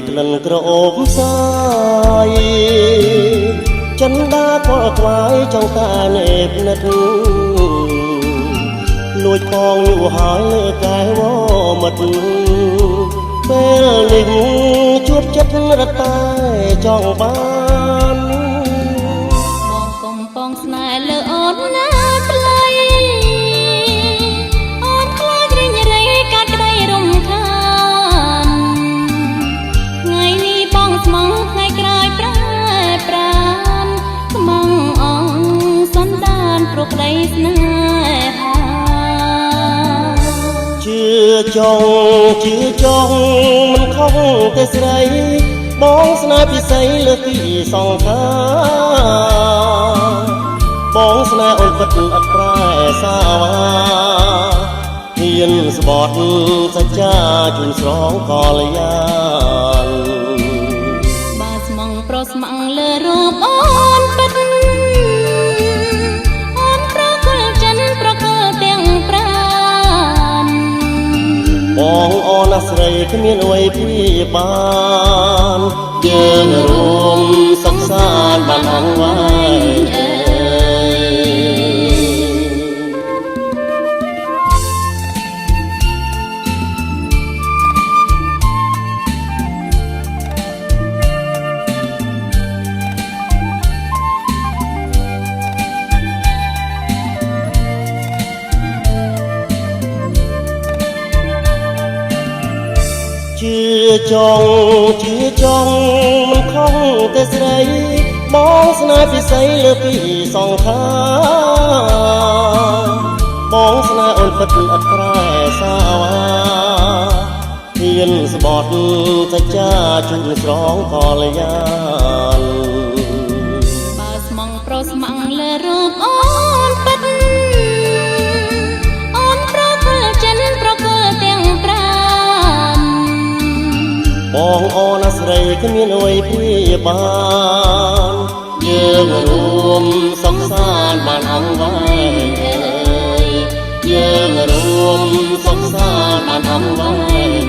ក្លិនក្រអូបសាយចិនដាខលខ្វាយចង់តានេបនិតលួចផងយូរហើយលើកែវមិត្តពេលនេះជួបចិត្តរត់តែចង់បានបងកំប៉ុងស្នេហ៍លើអូនណាថ្លៃអូនខ្លាចរិញរៃកាត់ក្តីរំខានថ្ងៃនេះបងស្មងថ្ងៃក្រោយប្រែប្រានខ្មងអងសន្តានព្រោះក្តីស្នេហាជឿចង់មិនខុសទេស្រីបងស្នេហ៍ពិសីលើពីសងខាបងស្នេហ៍អូនពិតអត់ប្រែសាវាហ៊ានស្បត់សច្ចាជូនស្រងកលយានបើស្មងប្រុសស្មងលើរូបអូនពិតអូនប្រកល់ចិនប្រកល់ទាំងប្រានបងអូនស្រីគ្មានអ្វីព្រៀបបានយើងរួមសុខសាន្តបានអង្វែងជឿចង់មិនខុសទេស្រីបងស្នេហ៍ពិសីលើពីសងខាបងស្នេហ៍អូនពិតអត់ប្រែសាវាហ៊ានស្បត់សច្ចាជូនស្រងកលយានបើស្មងប្រុសស្មងលើរូបអូនពិតអូនប្រកល់ចិនប្រកល់ទាំងប្រានបងអូនស្រីគ្មានអ្វីព្រៀបបានយើងរួមសុខសាន្តបានអង្វែងយើងរួមសុខសាន្តបានអង្វែង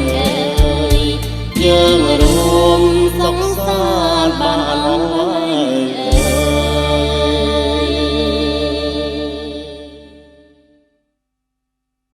យើង